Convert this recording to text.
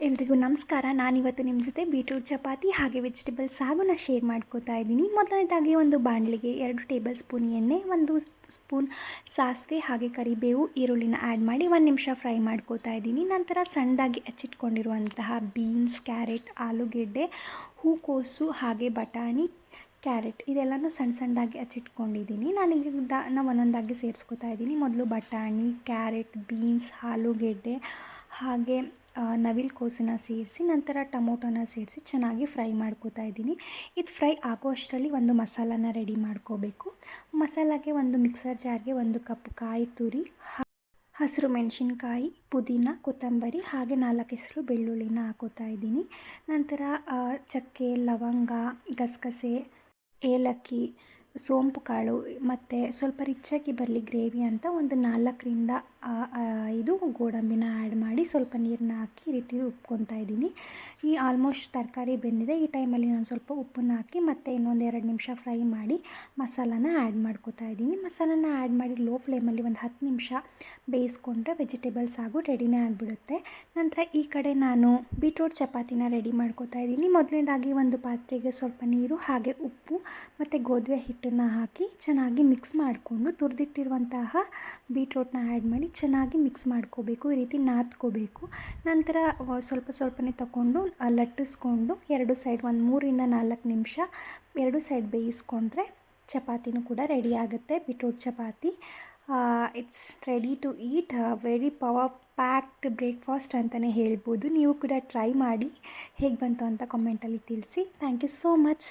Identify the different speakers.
Speaker 1: ಎಲ್ರಿಗೂ ನಮಸ್ಕಾರ. ನಾನಿವತ್ತು ನಿಮ್ಮ ಜೊತೆ ಬೀಟ್ರೂಟ್ ಚಪಾತಿ ಹಾಗೆ ವೆಜಿಟೇಬಲ್ ಸಾಗನ್ನ ಶೇರ್ ಮಾಡ್ಕೋತಾ ಇದ್ದೀನಿ. ಮೊದಲನೇದಾಗಿ ಒಂದು ಬಾಣಲಿಗೆ 2 ಟೇಬಲ್ ಸ್ಪೂನ್ ಎಣ್ಣೆ, 1 ಸ್ಪೂನ್ ಸಾಸಿವೆ ಹಾಗೆ ಕರಿಬೇವು, ಈರುಳ್ಳಿನ ಆ್ಯಡ್ ಮಾಡಿ 1 ನಿಮಿಷ ಫ್ರೈ ಮಾಡ್ಕೋತಾ ಇದ್ದೀನಿ. ನಂತರ ಸಣ್ಣದಾಗಿ ಹೆಚ್ಚಿಟ್ಕೊಂಡಿರುವಂತಹ ಬೀನ್ಸ್, ಕ್ಯಾರೆಟ್, ಆಲೂಗೆಡ್ಡೆ, ಹೂಕೋಸು ಹಾಗೆ ಬಟಾಣಿ, ಕ್ಯಾರೆಟ್ ಇದೆಲ್ಲನೂ ಸಣ್ಣದಾಗಿ ಹಚ್ಚಿಟ್ಕೊಂಡಿದ್ದೀನಿ. ನಾನು ಒಂದೊಂದಾಗಿ ಸೇರಿಸ್ಕೊತಾ ಇದ್ದೀನಿ. ಮೊದಲು ಬಟಾಣಿ, ಕ್ಯಾರೆಟ್, ಬೀನ್ಸ್, ಆಲೂಗೆಡ್ಡೆ ಹಾಗೆ ನವಿಲು ಕೋಸನ್ನ ಸೇರಿಸಿ ನಂತರ ಟೊಮೊಟೊನ ಸೇರಿಸಿ ಚೆನ್ನಾಗಿ ಫ್ರೈ ಮಾಡ್ಕೋತಾ ಇದ್ದೀನಿ. ಇದು ಫ್ರೈ ಆಗೋ ಅಷ್ಟರಲ್ಲಿ ಒಂದು ಮಸಾಲಾನ ರೆಡಿ ಮಾಡ್ಕೋಬೇಕು. ಮಸಾಲಾಗೆ ಒಂದು ಮಿಕ್ಸರ್ ಜಾರ್ಗೆ 1 ಕಪ್ ಕಾಯಿ ತುರಿ, ಹಸಿರು ಮೆಣಸಿನ್ಕಾಯಿ, ಪುದೀನ, ಕೊತ್ತಂಬರಿ ಹಾಗೆ 4 ಎಸಳು ಬೆಳ್ಳುಳ್ಳಿನ ಹಾಕೋತಾ ಇದ್ದೀನಿ. ನಂತರ ಚಕ್ಕೆ, ಲವಂಗ, ಗಸಗಸೆ, ಏಲಕ್ಕಿ, ಸೋಂಪು ಕಾಳು ಮತ್ತು ಸ್ವಲ್ಪ ರಿಚ್ಚಾಗಿ ಬರಲಿ ಗ್ರೇವಿ ಅಂತ ಒಂದು 4ರಿಂದ 5 ಗೋಡಂಬಿನ ಆ್ಯಡ್ ಮಾಡಿ ಸ್ವಲ್ಪ ನೀರನ್ನ ಹಾಕಿ ಈ ರೀತಿ ರುಬ್ಕೊತಾ ಇದ್ದೀನಿ. ಈ ಆಲ್ಮೋಸ್ಟ್ ತರಕಾರಿ ಬೆಂದಿದೆ. ಈ ಟೈಮಲ್ಲಿ ನಾನು ಸ್ವಲ್ಪ ಉಪ್ಪನ್ನ ಹಾಕಿ ಮತ್ತೆ ಇನ್ನೊಂದು 2 ನಿಮಿಷ ಫ್ರೈ ಮಾಡಿ ಮಸಾಲಾನ ಆ್ಯಡ್ ಮಾಡ್ಕೋತಾ ಇದ್ದೀನಿ. ಮಸಾಲಾನ ಆ್ಯಡ್ ಮಾಡಿ ಲೋ ಫ್ಲೇಮಲ್ಲಿ ಒಂದು 10 ನಿಮಿಷ ಬೇಯಿಸ್ಕೊಂಡ್ರೆ ವೆಜಿಟೇಬಲ್ಸ್ ಆಗು ರೆಡಿನೇ ಆಗಿಬಿಡುತ್ತೆ. ನಂತರ ಈ ಕಡೆ ನಾನು ಬೀಟ್ರೂಟ್ ಚಪಾತಿನ ರೆಡಿ ಮಾಡ್ಕೋತಾ ಇದ್ದೀನಿ. ಮೊದಲನೇದಾಗಿ ಒಂದು ಪಾತ್ರೆಗೆ ಸ್ವಲ್ಪ ನೀರು ಹಾಗೆ ಉಪ್ಪು ಮತ್ತು ಗೋಧಿ ಹಿಟ್ಟನ್ನು ಹಾಕಿ ಚೆನ್ನಾಗಿ ಮಿಕ್ಸ್ ಮಾಡಿಕೊಂಡು ತುರಿದಿಟ್ಟಿರುವಂತಹ ಬೀಟ್ರೂಟ್ನ ಆ್ಯಡ್ ಮಾಡಿ ಚೆನ್ನಾಗಿ ಮಿಕ್ಸ್ ಮಾಡ್ಕೋಬೇಕು. ಈ ರೀತಿ ನಾದ್ಕೋಬೇಕು. ನಂತರ ಸ್ವಲ್ಪನೇ ತಗೊಂಡು ಲಟ್ಟಿಸ್ಕೊಂಡು 2 ಸೈಡ್ ಒಂದು 3ರಿಂದ 4 ನಿಮಿಷ 2 ಸೈಡ್ ಬೇಯಿಸ್ಕೊಂಡ್ರೆ ಚಪಾತಿನೂ ಕೂಡ ರೆಡಿ ಆಗುತ್ತೆ. Beetroot chapati it's ready to eat. Very power packed breakfast ಅಂತಲೇ ಹೇಳ್ಬೋದು. ನೀವು ಕೂಡ ಟ್ರೈ ಮಾಡಿ ಹೇಗೆ ಬಂತು ಅಂತ ಕಾಮೆಂಟಲ್ಲಿ ತಿಳಿಸಿ. Thank you so much.